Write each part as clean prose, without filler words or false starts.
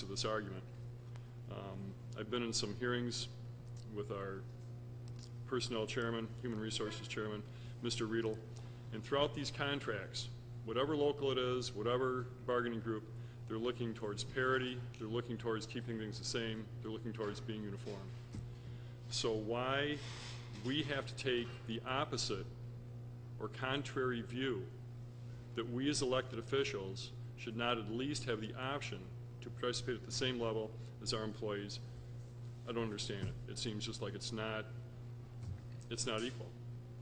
of this argument. I've been in some hearings with our personnel chairman, human resources chairman, Mr. Riedel, and throughout these contracts, whatever local it is, whatever bargaining group, they're looking towards parity, they're looking towards keeping things the same, they're looking towards being uniform. So why we have to take the opposite or contrary view that we as elected officials should not at least have the option to participate at the same level as our employees, I don't understand it. It seems just like it's not equal.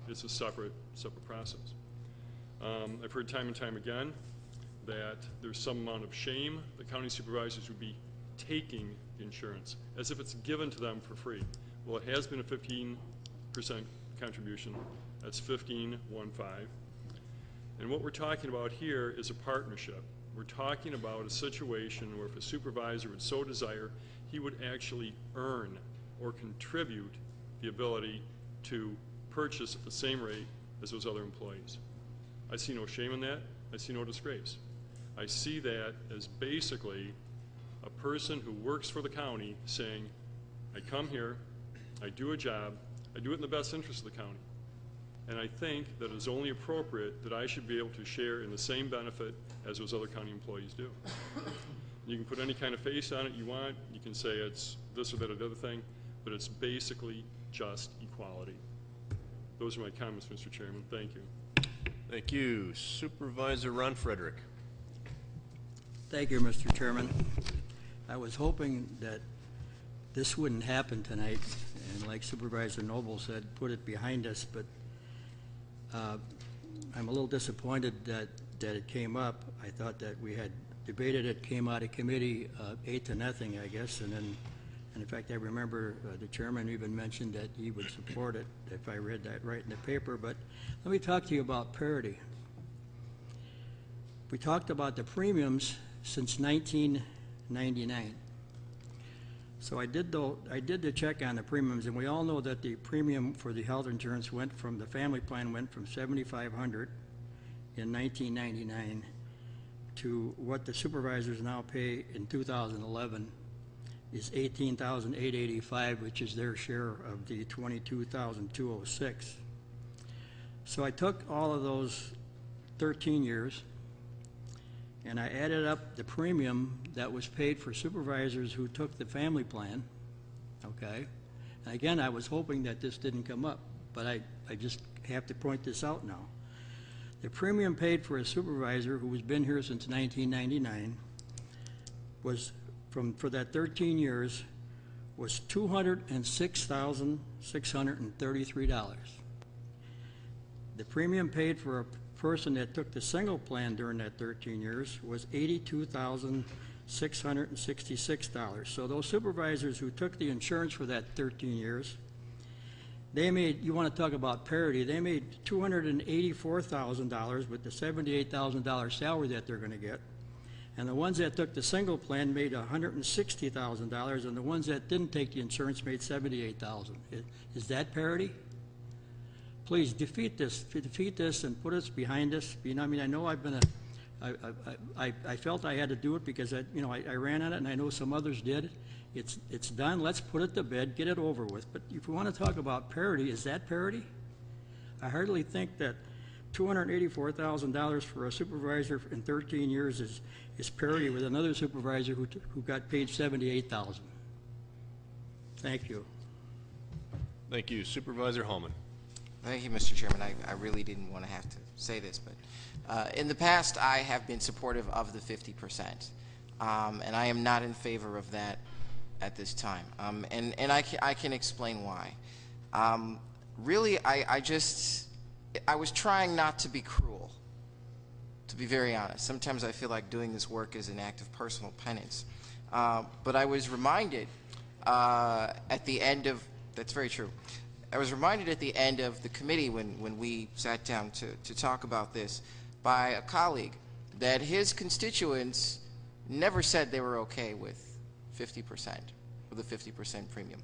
It's a separate process. I've heard time and time again that there's some amount of shame that county supervisors would be taking insurance as if it's given to them for free. Well, it has been a 15% contribution. That's 15. And what we're talking about here is a partnership. We're talking about a situation where if a supervisor would so desire, he would actually earn or contribute the ability to purchase at the same rate as those other employees. I see no shame in that. I see no disgrace. I see that as basically a person who works for the county saying, I come here, I do a job, I do it in the best interest of the county. And I think that it's only appropriate that I should be able to share in the same benefit as those other county employees do. You can put any kind of face on it you want. You can say it's this or that or the other thing, but it's basically just equality. Those are my comments, Mr. Chairman. Thank you. Thank you. Supervisor Ron Frederick. Thank you, Mr. Chairman. I was hoping that this wouldn't happen tonight, and like Supervisor Noble said, put it behind us, but I'm a little disappointed that it came up. I thought that we had debated it, came out of committee 8-0, I guess, and then, and in fact, I remember the chairman even mentioned that he would support it if I read that right in the paper. But let me talk to you about parity. We talked about the premiums since 1999. So I did the check on the premiums, and we all know that the premium for the health insurance went from, the family plan went from $7,500 in 1999 to what the supervisors now pay in 2011 is $18,885, which is their share of the $22,206. So I took all of those 13 years and I added up the premium that was paid for supervisors who took the family plan, okay? And again, I was hoping that this didn't come up, but I just have to point this out now. The premium paid for a supervisor who has been here since 1999 was, for that 13 years, was $206,633. The premium paid for a person that took the single plan during that 13 years was $82,666. So those supervisors who took the insurance for that 13 years, they made, you want to talk about parity, they made $284,000 with the $78,000 salary that they're going to get. And the ones that took the single plan made $160,000, and the ones that didn't take the insurance made $78,000. Is that parity? Please defeat this and put us behind us. You know, I mean, I know I've been I felt I had to do it because I ran on it, and I know some others did. It's done. Let's put it to bed, get it over with. But if we want to talk about parity, is that parity? I hardly think that $284,000 for a supervisor in 13 years is parity with another supervisor who got paid $78,000. Thank you. Thank you. Supervisor Hallman. Thank you, Mr. Chairman. I really didn't want to have to say this, but in the past I have been supportive of the 50%, and I am not in favor of that at this time, and I can explain why. Really, I was trying not to be cruel, to be very honest. Sometimes I feel like doing this work is an act of personal penance, but I was reminded at the end of, that's very true, I was reminded at the end of the committee when we sat down to talk about this by a colleague that his constituents never said they were okay with 50%, with a 50% premium.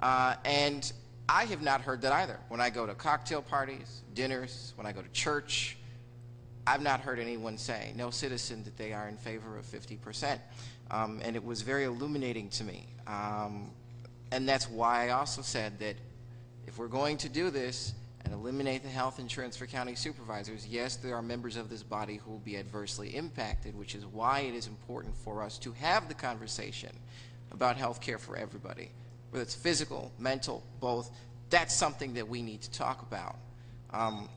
And I have not heard that either. When I go to cocktail parties, dinners, when I go to church, I've not heard anyone say, no citizen, that they are in favor of 50%. And it was very illuminating to me. And that's why I also said that if we're going to do this and eliminate the health insurance for county supervisors, yes, there are members of this body who will be adversely impacted, which is why it is important for us to have the conversation about health care for everybody, whether it's physical, mental, both. That's something that we need to talk about.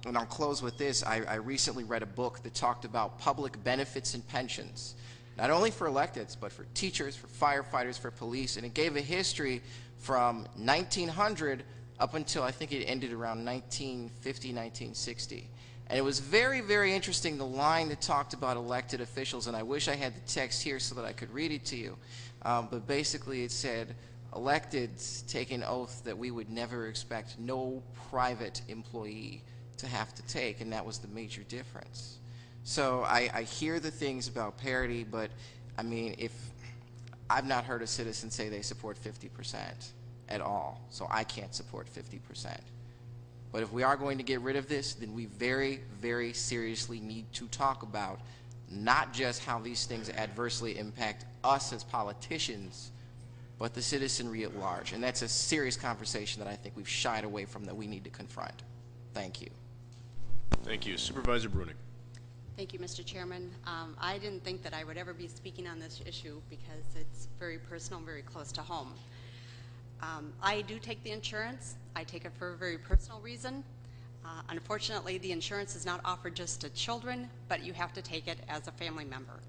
And I'll close with this. I recently read a book that talked about public benefits and pensions, not only for electeds, but for teachers, for firefighters, for police, and it gave a history from 1900 up until I think it ended around 1950, 1960. And it was very, very interesting, the line that talked about elected officials, and I wish I had the text here so that I could read it to you. But basically it said, electeds take an oath that we would never expect no private employee to have to take, and that was the major difference. So I hear the things about parity, but I mean, if I've not heard a citizen say they support 50% at all, so I can't support 50%. But if we are going to get rid of this, then we very, very seriously need to talk about not just how these things adversely impact us as politicians, but the citizenry at large. And that's a serious conversation that I think we've shied away from, that we need to confront. Thank you. Thank you. Supervisor Brunig. Thank you, Mr. Chairman. I didn't think that I would ever be speaking on this issue because it's very personal, very close to home. I do take the insurance. I take it for a very personal reason. Unfortunately, the insurance is not offered just to children, but you have to take it as a family member.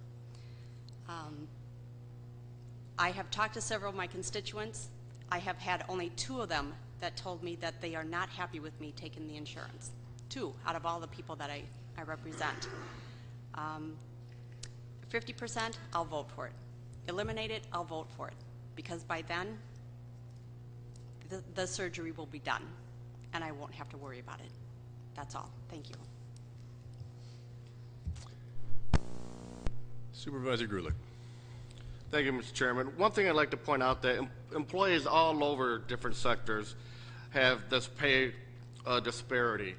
I have talked to several of my constituents. I have had only 2 of them that told me that they are not happy with me taking the insurance. 2 out of all the people that I represent. 50%, I'll vote for it. Eliminate it, I'll vote for it. Because by then, the surgery will be done, and I won't have to worry about it. That's all. Thank you. Supervisor Grulich. Thank you, Mr. Chairman. One thing I'd like to point out, that employees all over different sectors have this pay disparity.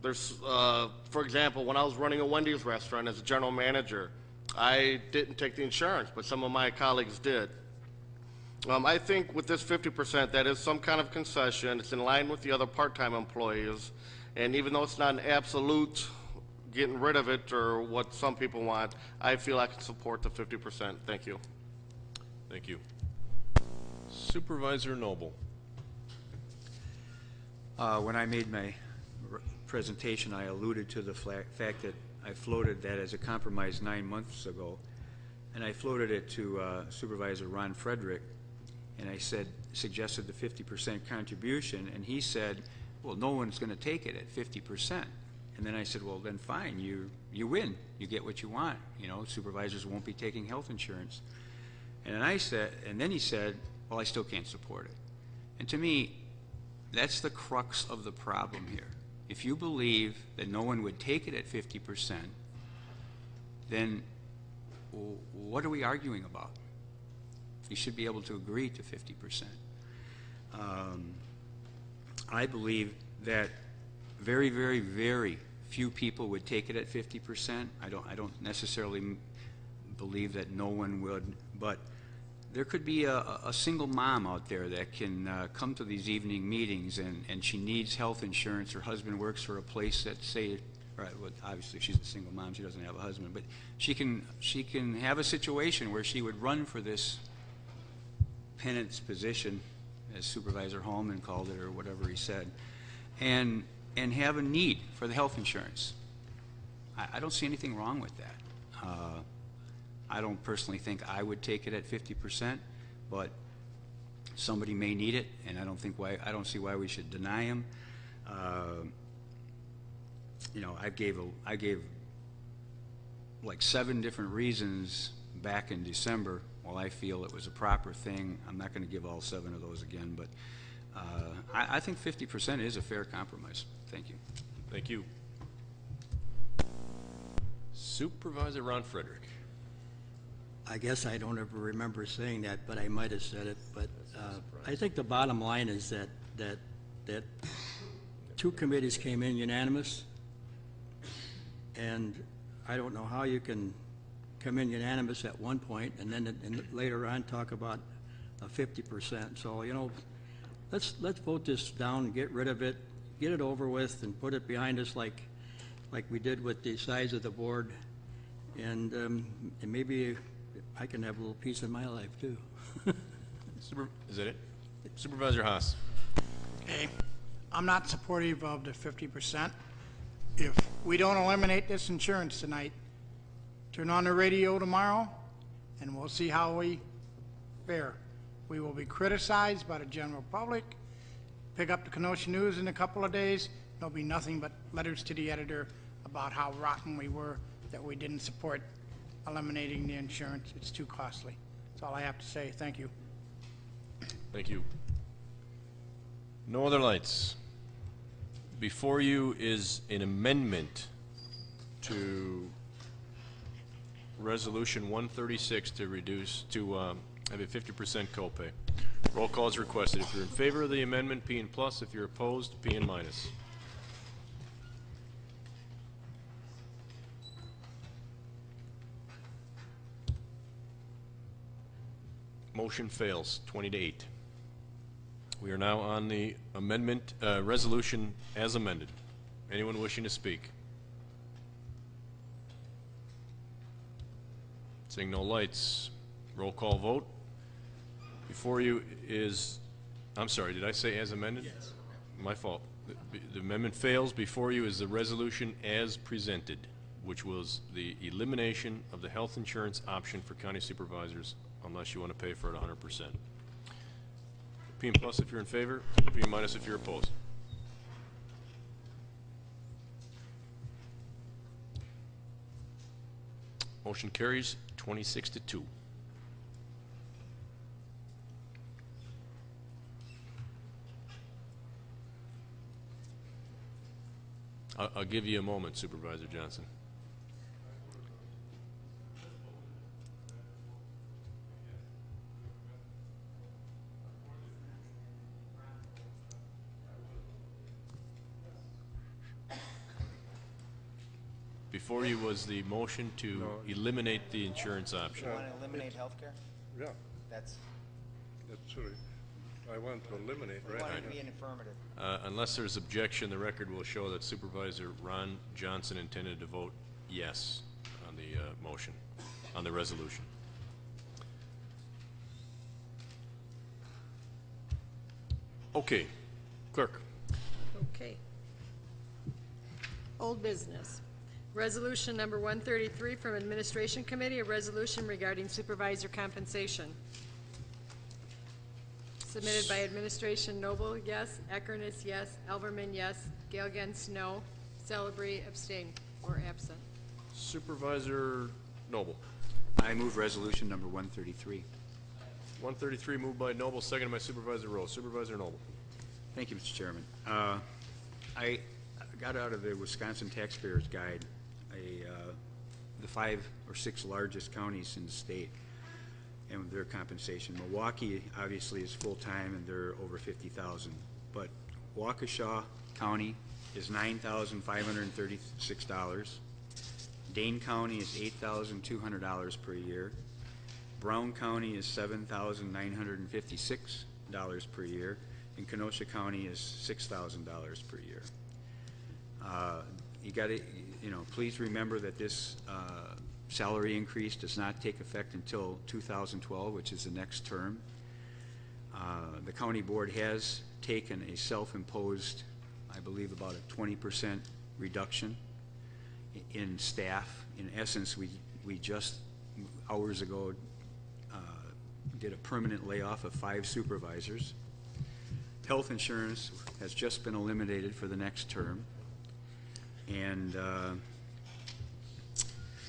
There's, for example, when I was running a Wendy's restaurant as a general manager, I didn't take the insurance, but some of my colleagues did. I think with this 50%, that is some kind of concession. It's in line with the other part-time employees, and even though it's not an absolute getting rid of it or what some people want, I feel I can support the 50%. Thank you. Thank you. Supervisor Noble. When I made my presentation, I alluded to the fact that I floated that as a compromise 9 months ago, and I floated it to Supervisor Ron Frederick, and I suggested the 50% contribution, and he said, well, no one's going to take it at 50%. And then I said, well, then fine, you win. You get what you want. You know, supervisors won't be taking health insurance. And then he said, well, I still can't support it. And to me, that's the crux of the problem here. If you believe that no one would take it at 50%, then what are we arguing about? You should be able to agree to 50%. I believe that very, very, very few people would take it at 50%. I don't necessarily believe that no one would, but there could be a single mom out there that can come to these evening meetings and she needs health insurance. Her husband works for a place that, say, right, well, obviously she's a single mom, she doesn't have a husband, but she can have a situation where she would run for this penance position, as Supervisor Holman called it or whatever he said, and have a need for the health insurance. I don't see anything wrong with that. I don't personally think I would take it at 50%, but somebody may need it, and I don't see why we should deny them. You know, I gave like 7 different reasons back in December. While I feel it was a proper thing, I'm not going to give all 7 of those again, but I think 50% is a fair compromise. Thank you. Thank you. Supervisor Ron Frederick. I guess I don't ever remember saying that, but I might have said it. But I think the bottom line is that 2 committees came in unanimous, And I don't know how you can come in unanimous at one point and then later on talk about a 50%. So, you know, let's vote this down and get rid of it, get it over with, and put it behind us like we did with the size of the board. And maybe I can have a little peace in my life too. Is that it? Supervisor Haas. Okay, I'm not supportive of the 50%. If we don't eliminate this insurance tonight, turn on the radio tomorrow, and we'll see how we fare. We will be criticized by the general public. Pick up the Kenosha News in a couple of days. There'll be nothing but letters to the editor about how rotten we were, that we didn't support eliminating the insurance. It's too costly. That's all I have to say. Thank you. Thank you. No other lights. Before you is an amendment to Resolution 136 to reduce, to have a 50% copay. Roll call is requested. If you're in favor of the amendment, P and plus. If you're opposed, P and minus. Motion fails, 20 to 8. We are now on the amendment, resolution as amended. Anyone wishing to speak? Seeing no lights, roll call vote. Before you is, I'm sorry, did I say as amended? Yes. My fault. The amendment fails. Before you is the resolution as presented, which was the elimination of the health insurance option for county supervisors unless you want to pay for it 100%. P and plus if you're in favor, P and minus if you're opposed. Motion carries 26 to 2. I'll give you a moment, Supervisor Johnson. Before you was the motion to eliminate the insurance option. You want to eliminate healthcare? Yeah, That's, that's what I want to eliminate, we right? want it to be an affirmative. Unless there's objection, the record will show that Supervisor Ron Johnson intended to vote yes on the motion, on the resolution. Okay, clerk. Okay. Old business. Resolution number 133 from Administration Committee, a resolution regarding supervisor compensation. Submitted by Administration Noble, yes. Eckerness, yes. Elverman, yes. Gailgen, no. Celebrate, abstain, or absent. Supervisor Noble. I move resolution number 133. 133 moved by Noble, seconded by Supervisor Rose. Supervisor Noble. Thank you, Mr. Chairman. I got out of the Wisconsin Taxpayers Guide the 5 or 6 largest counties in the state and their compensation. Milwaukee obviously is full-time and they're over $50,000, but Waukesha County is $9,536. Dane County is $8,200 per year. Brown County is $7,956 per year, and Kenosha County is $6,000 per year. You got to, you know, please remember that this salary increase does not take effect until 2012, which is the next term. The county board has taken a self-imposed, I believe, about a 20% reduction in staff. In essence, we just hours ago did a permanent layoff of 5 supervisors. Health insurance has just been eliminated for the next term. And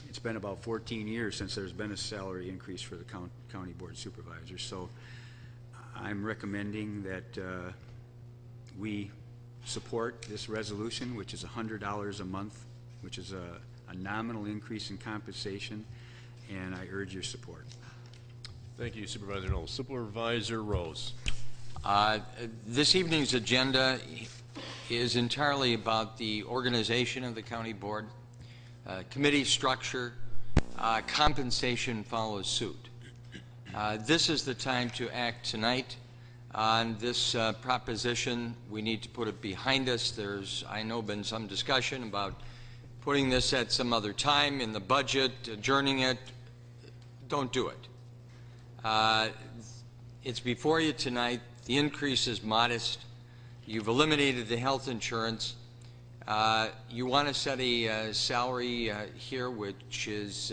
it's been about 14 years since there's been a salary increase for the county board supervisors. So I'm recommending that we support this resolution, which is $100 a month, which is a nominal increase in compensation, and I urge your support. Thank you, Supervisor Noble. Supervisor Rose. This evening's agenda is entirely about the organization of the county board. committee structure, compensation follows suit. This is the time to act tonight on this proposition. We need to put it behind us. There's, I know, been some discussion about putting this at some other time in the budget, adjourning it. Don't do it. It's before you tonight. The increase is modest. You've eliminated the health insurance. You want to set a salary here which is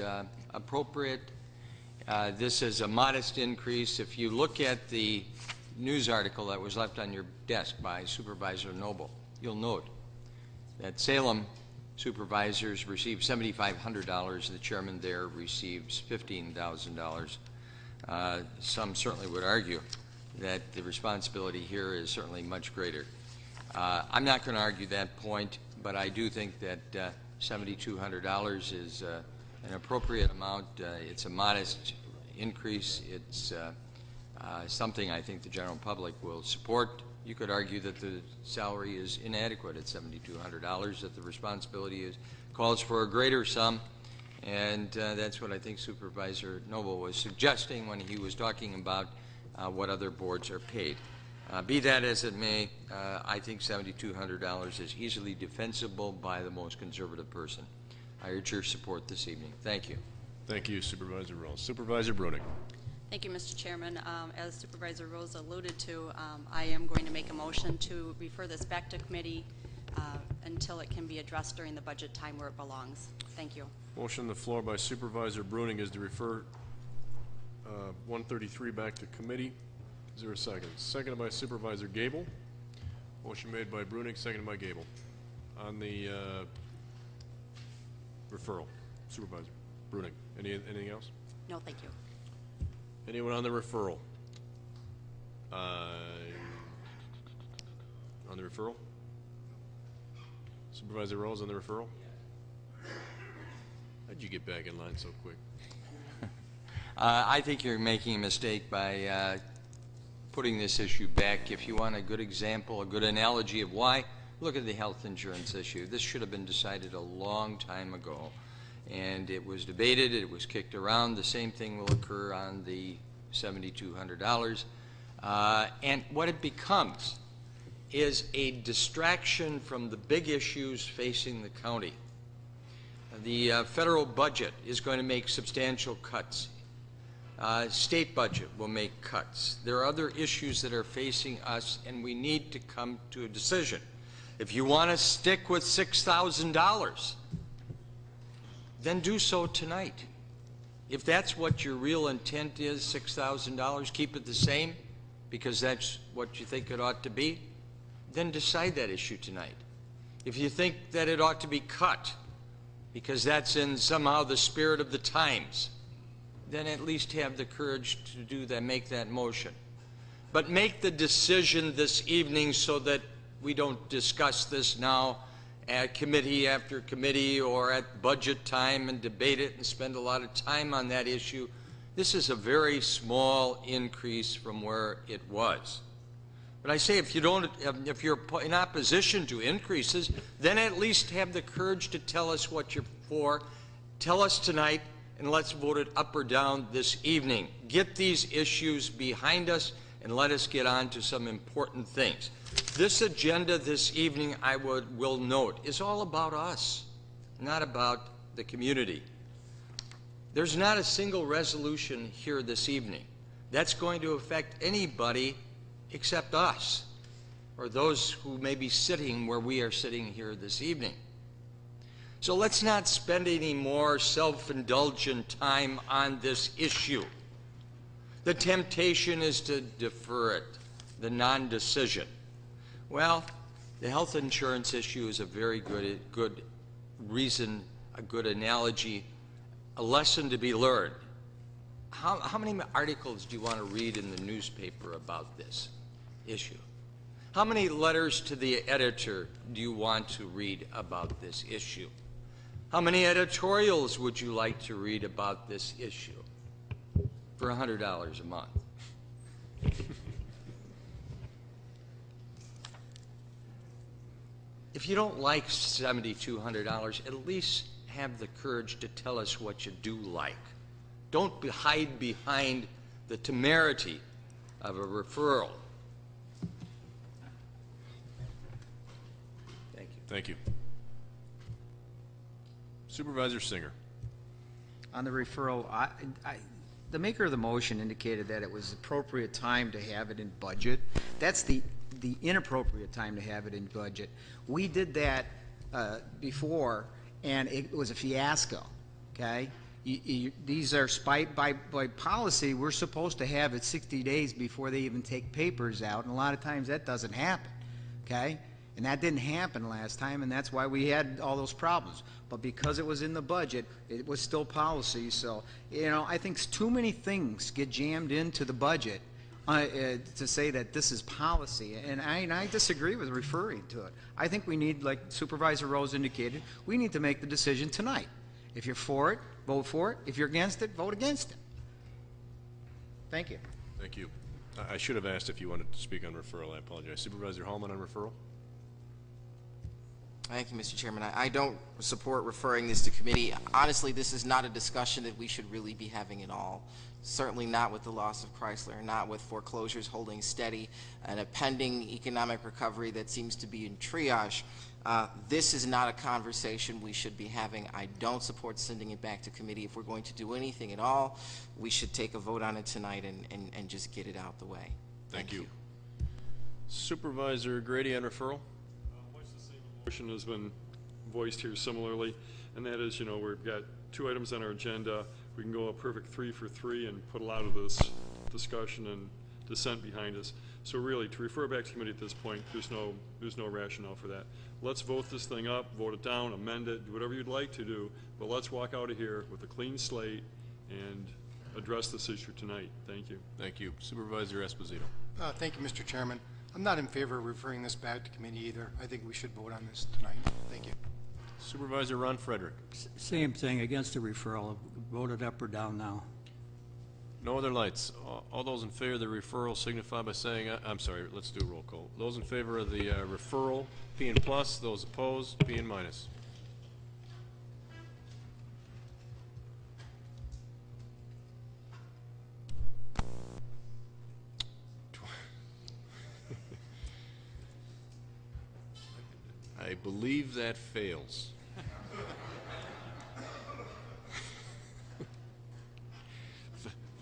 appropriate. This is a modest increase. If you look at the news article that was left on your desk by Supervisor Noble, you'll note that Salem supervisors receive $7,500. The chairman there receives $15,000. Some certainly would argue that the responsibility here is certainly much greater. I'm not going to argue that point, but I do think that $7,200 is an appropriate amount. It's a modest increase. It's something I think the general public will support. You could argue that the salary is inadequate at $7,200, that the responsibility calls for a greater sum, and that's what I think Supervisor Noble was suggesting when he was talking about what other boards are paid. Be that as it may, I think $7,200 is easily defensible by the most conservative person. I urge your support this evening. Thank you. Thank you, Supervisor Rose. Supervisor Bruning. Thank you, Mr. Chairman. As Supervisor Rose alluded to, I am going to make a motion to refer this back to committee until it can be addressed during the budget time where it belongs. Thank you. Motion on the floor by Supervisor Bruning is to refer 133 back to committee. Is there a second? Seconded by Supervisor Gable. Motion made by Bruning, seconded by Gable. On the referral, Supervisor Bruning. Anything else? No, thank you. Anyone on the referral? On the referral? Supervisor Rose on the referral? How'd you get back in line so quick? I think you're making a mistake by putting this issue back. If you want a good example, a good analogy of why, look at the health insurance issue. This should have been decided a long time ago, and it was debated, it was kicked around. The same thing will occur on the $7,200. And what it becomes is a distraction from the big issues facing the county. The federal budget is going to make substantial cuts. State budget will make cuts. There are other issues that are facing us, and we need to come to a decision. If you want to stick with $6,000, then do so tonight. If that's what your real intent is, $6,000, keep it the same because that's what you think it ought to be, then decide that issue tonight. If you think that it ought to be cut because that's in somehow the spirit of the times, then at least have the courage to do that, make that motion. But make the decision this evening so that we don't discuss this now at committee after committee or at budget time and debate it and spend a lot of time on that issue. This is a very small increase from where it was. But I say if you're in opposition to increases, then at least have the courage to tell us what you're for. Tell us tonight, and let's vote it up or down this evening. Get these issues behind us and let us get on to some important things. This agenda this evening, I will note, is all about us, not about the community. There's not a single resolution here this evening that's going to affect anybody except us or those who may be sitting where we are sitting here this evening. So let's not spend any more self-indulgent time on this issue. The temptation is to defer it, the non-decision. Well, the health insurance issue is a very good reason, a good analogy, a lesson to be learned. How many articles do you want to read in the newspaper about this issue? How many letters to the editor do you want to read about this issue? How many editorials would you like to read about this issue for $100 a month? If you don't like $7,200, at least have the courage to tell us what you do like. Don't hide behind the temerity of a referral. Thank you. Thank you. Supervisor Singer. On the referral, the maker of the motion indicated that it was appropriate time to have it in budget. That's the inappropriate time to have it in budget. We did that before, and it was a fiasco, okay? These are by policy, we're supposed to have it 60 days before they even take papers out, and a lot of times that doesn't happen, okay? And that didn't happen last time, and that's why we had all those problems. But because it was in the budget, it was still policy. So, you know, I think too many things get jammed into the budget to say that this is policy. And I disagree with referring to it. I think we need, like Supervisor Rose indicated, we need to make the decision tonight. If you're for it, vote for it. If you're against it, vote against it. Thank you. Thank you. I should have asked if you wanted to speak on referral. I apologize. Supervisor Hallman on referral? Thank you, Mr. Chairman. I don't support referring this to committee. Honestly, this is not a discussion that we should really be having at all. Certainly not with the loss of Chrysler, not with foreclosures holding steady, and a pending economic recovery that seems to be in triage. This is not a conversation we should be having. I don't support sending it back to committee. If we're going to do anything at all, we should take a vote on it tonight and just get it out the way. Thank you. Supervisor Grady on referral? Motion has been voiced here similarly, and that is, you know, we've got 2 items on our agenda. We can go a perfect 3 for 3 and put a lot of this discussion and dissent behind us. So really, to refer back to committee at this point, there's no rationale for that. Let's vote this thing up, vote it down, amend it, do whatever you'd like to do, but let's walk out of here with a clean slate and address this issue tonight. Thank you. Thank you. Supervisor Esposito. Thank you, Mr. Chairman. I'm not in favor of referring this back to committee either. I think we should vote on this tonight. Thank you. Supervisor Ron Frederick. Same thing, against the referral. Vote it up or down now. No other lights. All those in favor of the referral signify by saying, I'm sorry, let's do a roll call. Those in favor of the referral, P and plus. Those opposed, P and minus. I believe that fails.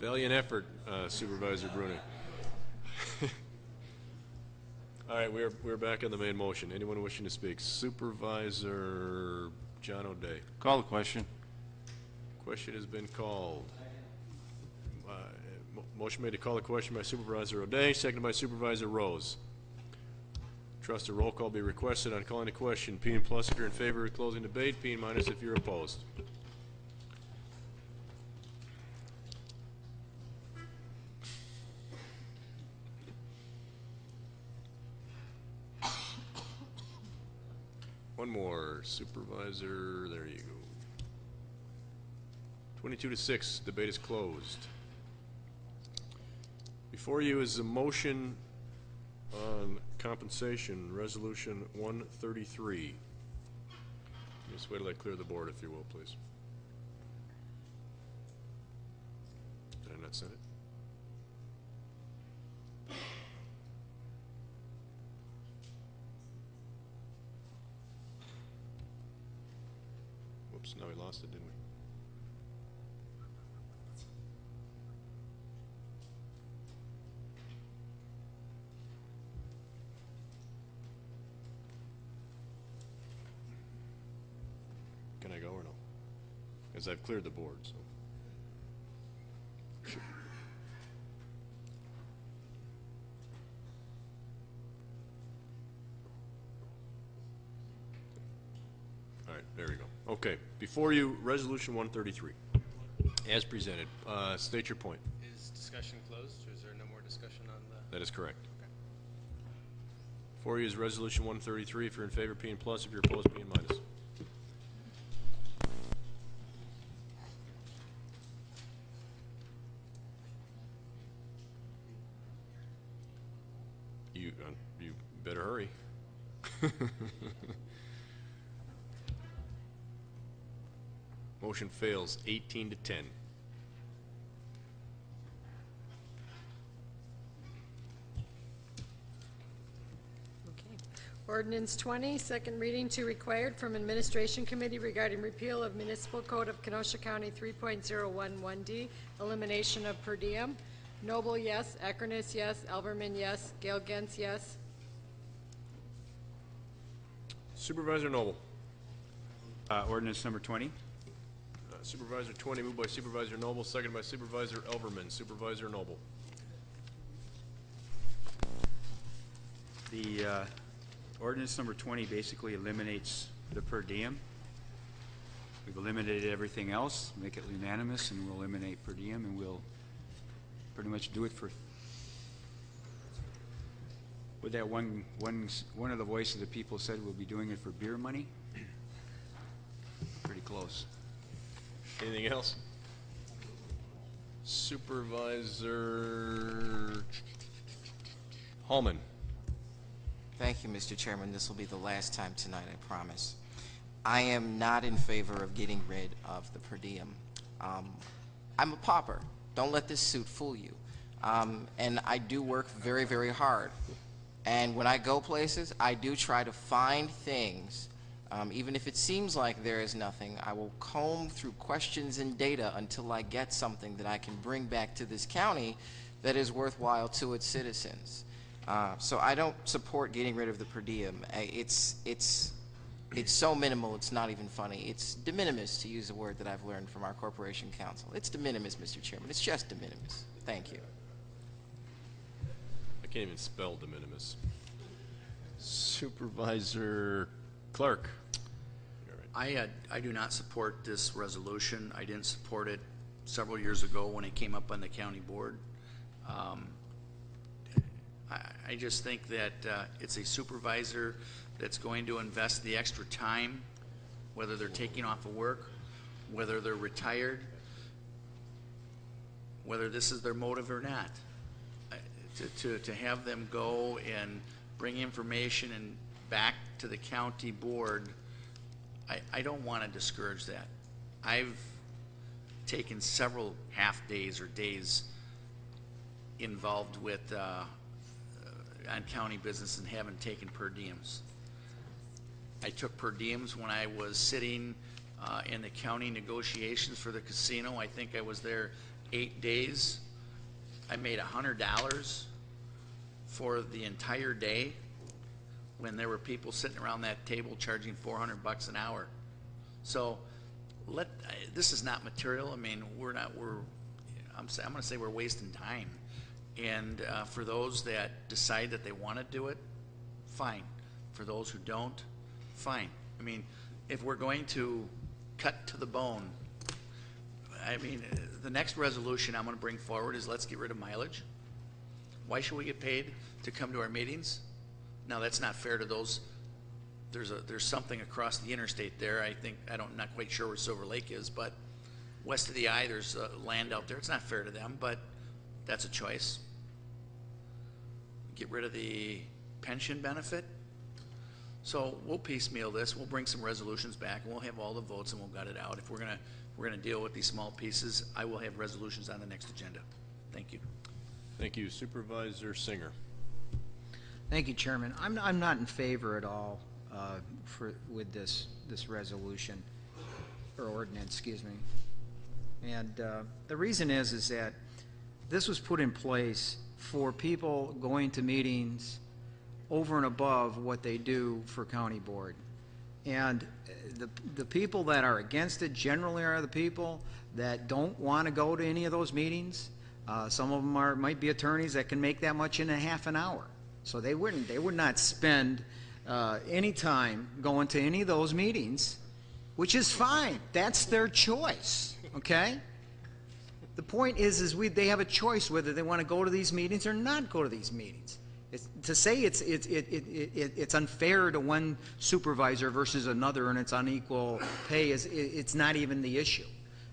Valiant effort, Supervisor Bruni. All right, we're back on the main motion. Anyone wishing to speak? Supervisor John O'Day. Call the question. Question has been called. Motion made to call the question by Supervisor O'Day, seconded by Supervisor Rose. Trust a roll call be requested on calling the question. P and plus if you're in favor of closing debate, P and minus if you're opposed. One more. Supervisor, there you go. 22-6, debate is closed. Before you is a motion on compensation, resolution 133. Just wait till I clear the board, if you will, please. Did I not send it? Whoops, now we lost it, didn't we? Can I go or no? Because I've cleared the board, so. All right, there we go. Okay, before you, Resolution 133, as presented. State your point. Is discussion closed, or is there no more discussion on the? That is correct. Before you is Resolution 133. If you're in favor, P and plus. If you're opposed, P and minus. You better hurry. Motion fails, 18 to 10. Okay. Ordinance 20, second reading to required from Administration Committee regarding repeal of Municipal Code of Kenosha County 3.011D, elimination of per diem. Noble, yes. Eckerness, yes. Elverman, yes. Gale Gens, yes. Supervisor Noble. Ordinance number 20. Supervisor 20, moved by Supervisor Noble, seconded by Supervisor Elverman. Supervisor Noble. The ordinance number 20 basically eliminates the per diem. We've eliminated everything else, make it unanimous, and we'll eliminate per diem, and we'll pretty much do it for, with that one of the voices of the people said we'll be doing it for beer money. Pretty close. Anything else? Supervisor Hallman. Thank you, Mr. Chairman. This will be the last time tonight, I promise. I am not in favor of getting rid of the per diem. I'm a pauper. Don't let this suit fool you. And I do work very, very hard. And when I go places, I do try to find things. Even if it seems like there is nothing, I will comb through questions and data until I get something that I can bring back to this county that is worthwhile to its citizens. So I don't support getting rid of the per diem. It's so minimal, it's not even funny. It's de minimis, to use a word that I've learned from our corporation counsel. It's de minimis, Mr. Chairman. It's just de minimis. Thank you. I can't even spell de minimis. Supervisor Clark. I do not support this resolution. I didn't support it several years ago when it came up on the county board. I just think that it's a supervisor that's going to invest the extra time, whether they're taking off of work, whether they're retired, whether this is their motive or not. To have them go and bring information and back to the county board, I don't want to discourage that. I've taken several half days or days involved with on county business and haven't taken per diems. I took per diems when I was sitting in the county negotiations for the casino. I think I was there 8 days. I made $100 for the entire day when there were people sitting around that table charging $400 an hour. So this is not material. I mean, I'm going to say we're wasting time. And for those that decide that they want to do it, fine. For those who don't, fine. I mean, if we're going to cut to the bone, I mean, the next resolution I'm going to bring forward is let's get rid of mileage. Why should we get paid to come to our meetings? Now, that's not fair to those. There's something across the interstate there. I'm not quite sure where Silver Lake is, but west of the I, there's land out there. It's not fair to them, but that's a choice. Get rid of the pension benefit. So we'll piecemeal this. We'll bring some resolutions back, and we'll have all the votes, and we'll gut it out. If we're gonna deal with these small pieces, I will have resolutions on the next agenda. Thank you. Thank you. Supervisor Singer. Thank you, Chairman. I'm not in favor at all with this resolution, or ordinance, excuse me. And the reason is that this was put in place for people going to meetings over and above what they do for county board. And the people that are against it generally are the people that don't want to go to any of those meetings. Some of them might be attorneys that can make that much in a half an hour. So they would not spend any time going to any of those meetings, which is fine. That's their choice, okay? The point is they have a choice whether they want to go to these meetings or not go to these meetings. To say it's unfair to one supervisor versus another and it's unequal pay it's not even the issue.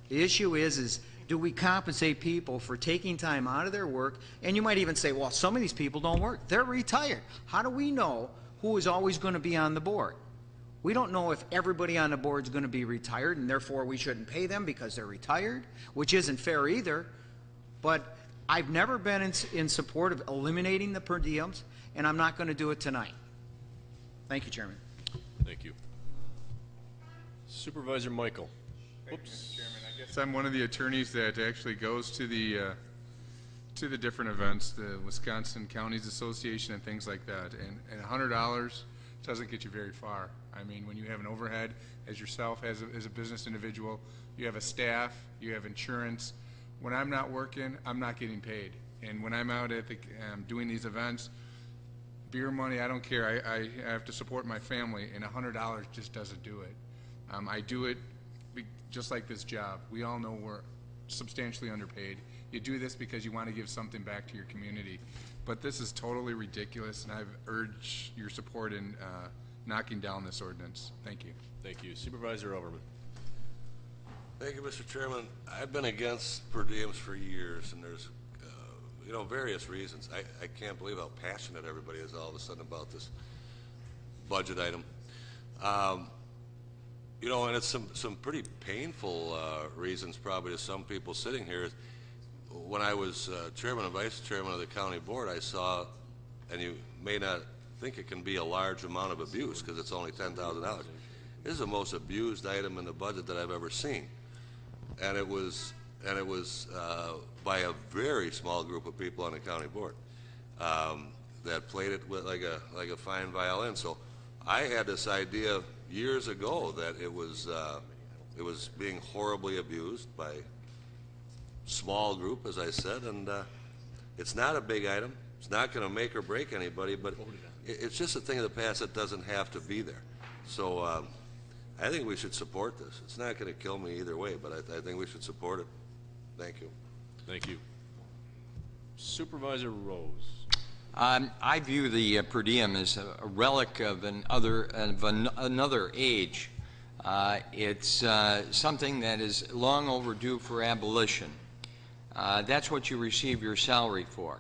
The issue is do we compensate people for taking time out of their work? And you might even say, well, some of these people don't work. They're retired. How do we know who is always going to be on the board? We don't know if everybody on the board is going to be retired, and therefore we shouldn't pay them because they're retired, which isn't fair either. But I've never been in support of eliminating the per diems, and I'm not going to do it tonight. Thank you, Chairman. Thank you. Supervisor Michael. Thank you, Mr. Chairman. I guess I'm one of the attorneys that actually goes to the different events, the Wisconsin Counties Association and things like that. And $100 doesn't get you very far. I mean, when you have an overhead as yourself, as a business individual, you have a staff, you have insurance. When I'm not working, I'm not getting paid. And when I'm out at doing these events, beer money, I don't care. I have to support my family, and $100 just doesn't do it. I do it just like this job. We all know we're substantially underpaid. You do this because you want to give something back to your community. But this is totally ridiculous, and I've urged your support in knocking down this ordinance. Thank you. Thank you. Supervisor Overman. Thank you, Mr. Chairman. I've been against per diems for years, and there's, various reasons. I can't believe how passionate everybody is all of a sudden about this budget item. And it's some pretty painful reasons probably to some people sitting here. When I was chairman and vice chairman of the county board, I saw, and you may not think it can be a large amount of abuse because it's only $10,000. This is the most abused item in the budget that I've ever seen, and it was by a very small group of people on the county board that played it with like a fine violin. So I had this idea years ago that it was being horribly abused by a small group, as I said, and it's not a big item. It's not going to make or break anybody, but it's just a thing of the past that doesn't have to be there. So I think we should support this. It's not going to kill me either way, but I think we should support it. Thank you. Thank you. Supervisor Rose. I view the per diem as a relic of another age. It's something that is long overdue for abolition. That's what you receive your salary for.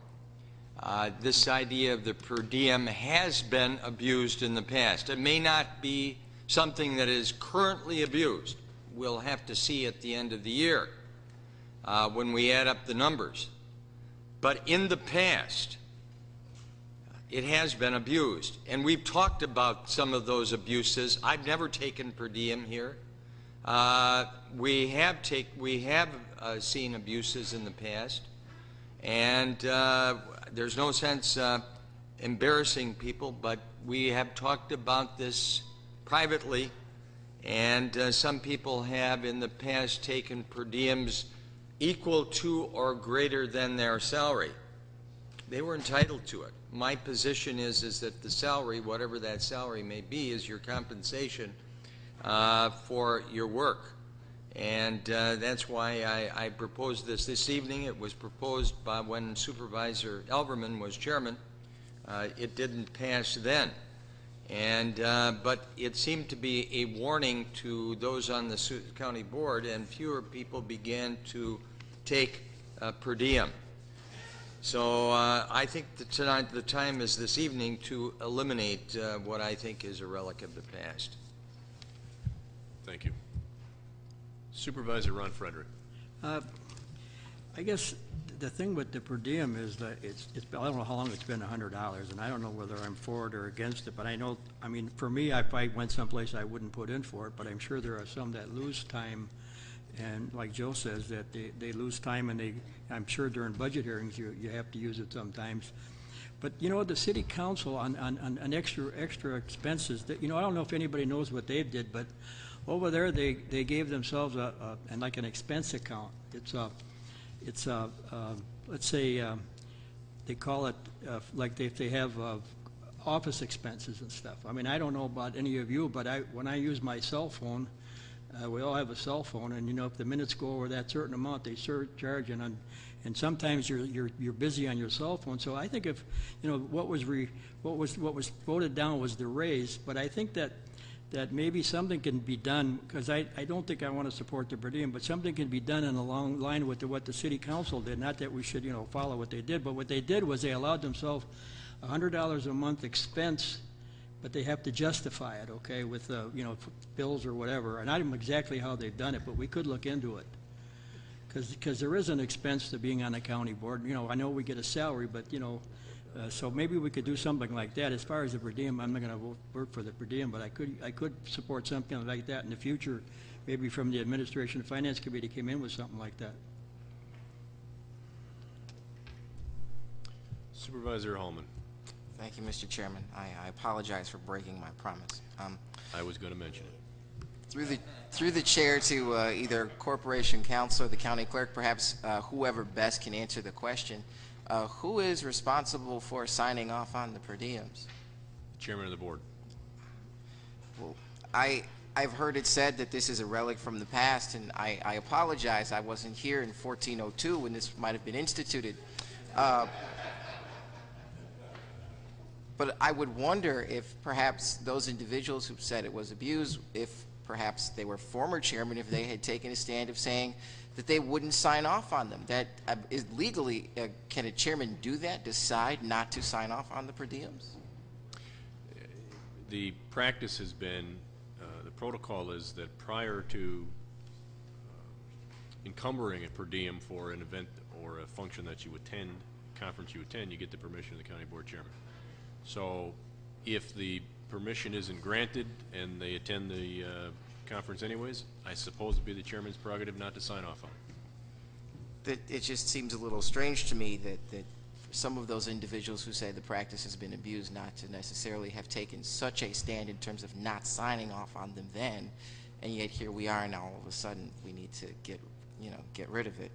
This idea of the per diem has been abused in the past. It may not be something that is currently abused. We'll have to see at the end of the year when we add up the numbers. But in the past, it has been abused. And we've talked about some of those abuses. I've never taken per diem here. We have seen abuses in the past. And there's no sense embarrassing people, but we have talked about this privately, and some people have in the past taken per diems equal to or greater than their salary. They were entitled to it. My position is that the salary, whatever that salary may be, is your compensation for your work. And that's why I proposed this evening. It was proposed by when Supervisor Elverman was chairman. It didn't pass then. And but it seemed to be a warning to those on the county board, and fewer people began to take per diem. So I think that tonight the time is this evening to eliminate what I think is a relic of the past. Thank you. Supervisor Ron Frederick. I guess the thing with the per diem is that I don't know how long it's been $100, and I don't know whether I'm for it or against it, but I know, I mean, for me, if I went someplace, I wouldn't put in for it, but I'm sure there are some that lose time, and like Joe says, that they lose time, and I'm sure during budget hearings, you have to use it sometimes. But, you know, the city council on extra expenses, that, you know, I don't know if anybody knows what they did, but over there, they gave themselves like an expense account. It's let's say they call it like they have office expenses and stuff. I mean, I don't know about any of you, but when I use my cell phone, we all have a cell phone, and you know, if the minutes go over that certain amount, they surcharge, and sometimes you're busy on your cell phone. So I think if, you know, what was voted down was the raise, but I think that maybe something can be done, because I don't think I want to support the per diem, but something can be done in a long line with what the city council did. Not that we should, you know, follow what they did, but what they did was they allowed themselves $100 a month expense but they have to justify it, okay, with, you know, bills or whatever. And I don't know exactly how they've done it, but we could look into it. Because there is an expense to being on the county board. You know, I know we get a salary, but, you know, so maybe we could do something like that. As far as the per diem, I'm not going to work for the per diem, but I could support something like that in the future, maybe from the Administration and Finance Committee came in with something like that. Supervisor Hallman. Thank you, Mr. Chairman. I apologize for breaking my promise. I was going to mention it. Through the chair to either Corporation Counsel or the County Clerk, perhaps whoever best can answer the question, who is responsible for signing off on the per diems? Chairman of the board. Well, I've heard it said that this is a relic from the past, and I apologize. I wasn't here in 1402 when this might have been instituted. But I would wonder if perhaps those individuals who said it was abused, if perhaps they were former chairmen, if they had taken a stand of saying that they wouldn't sign off on them. That is legally, can a chairman do that, decide not to sign off on the per diems? The practice has been, the protocol is that prior to encumbering a per diem for an event or a function that you attend, conference you attend, you get the permission of the county board chairman. So if the permission isn't granted and they attend the conference anyways, I suppose it'd be the chairman's prerogative not to sign off on it. It just seems a little strange to me that some of those individuals who say the practice has been abused not to necessarily have taken such a stand in terms of not signing off on them then, and yet here we are now all of a sudden we need to get rid of it.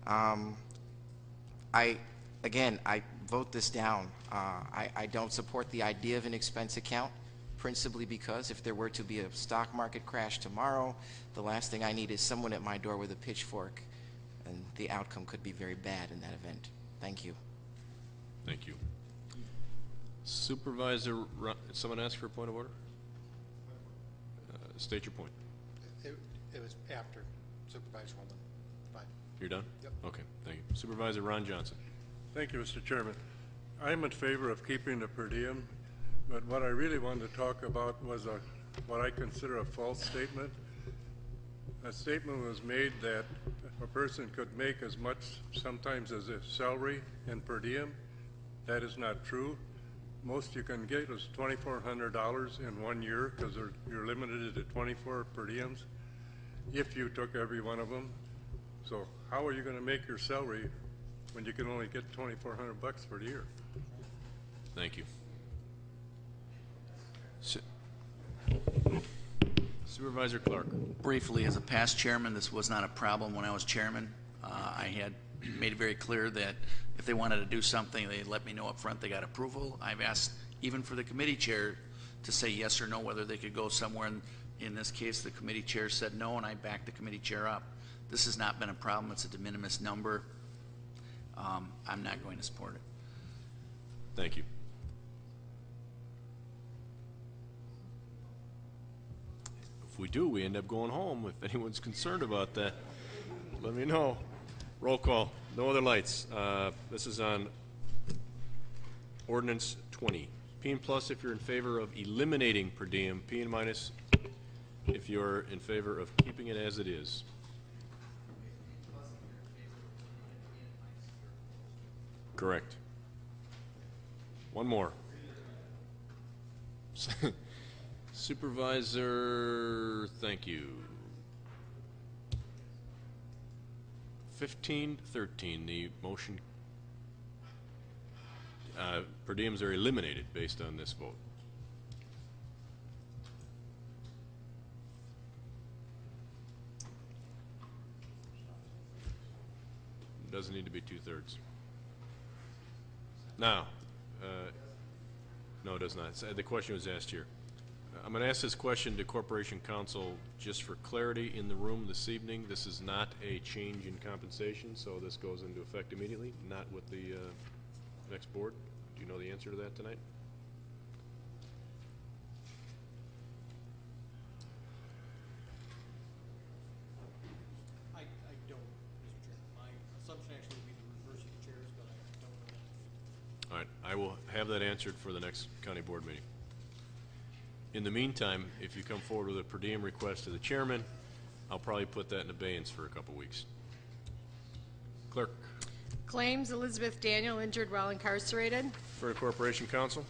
I vote this down. I don't support the idea of an expense account, principally because if there were to be a stock market crash tomorrow, the last thing I need is someone at my door with a pitchfork, and the outcome could be very bad in that event. Thank you. Thank you. Supervisor, someone asked for a point of order? State your point. It was after Supervisor Holman. Fine. You're done? Yep. Okay, thank you. Supervisor Ron Johnson. Thank you, Mr. Chairman. I'm in favor of keeping the per diem, but what I really wanted to talk about was what I consider a false statement. A statement was made that a person could make as much sometimes as a salary in per diem. That is not true. Most you can get is $2,400 in 1 year because you're limited to 24 per diems if you took every one of them. So how are you going to make your salary when you can only get $2,400 for the year? Thank you. Supervisor Clark. Briefly, as a past chairman, this was not a problem when I was chairman. I had made it very clear that if they wanted to do something, they let me know up front they got approval. I've asked even for the committee chair to say yes or no, whether they could go somewhere. In this case, the committee chair said no, and I backed the committee chair up. This has not been a problem. It's a de minimis number. I'm not going to support it. Thank you. If we do, we end up going home. If anyone's concerned about that, let me know. Roll call. No other lights. This is on ordinance 20. P and plus if you're in favor of eliminating per diem. P and minus if you're in favor of keeping it as it is. Correct. One more. Supervisor, thank you. 1513, the motion, per diems are eliminated based on this vote. Doesn't need to be 2/3. Now, no, it does not. The question was asked here. I'm going to ask this question to Corporation Counsel just for clarity in the room this evening. This is not a change in compensation, so this goes into effect immediately, not with the next board. Do you know the answer to that tonight? I don't, Mr. Chairman. My assumption actually would be the reverse of the chairs, but I don't know. All right, I will have that answered for the next county board meeting. In the meantime, if you come forward with a per diem request to the chairman, I'll probably put that in abeyance for a couple weeks. Clerk, Claims, Elizabeth Daniel, injured while incarcerated. for the Corporation Council.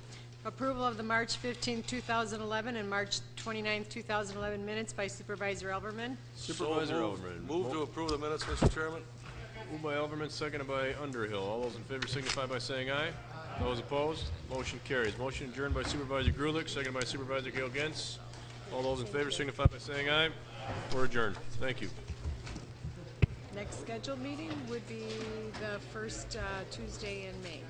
Approval of the March 15, 2011 and March 29, 2011 minutes by Supervisor Elverman. Supervisor So moved. Elverman. Move to approve the minutes, Mr. Chairman. Moved by Elverman, seconded by Underhill. All those in favor signify by saying aye. Those opposed, motion carries. Motion adjourned by Supervisor Grulich, seconded by Supervisor Gale Gentz. All those in favor signify by saying aye. We're adjourned. Thank you. Next scheduled meeting would be the first Tuesday in May.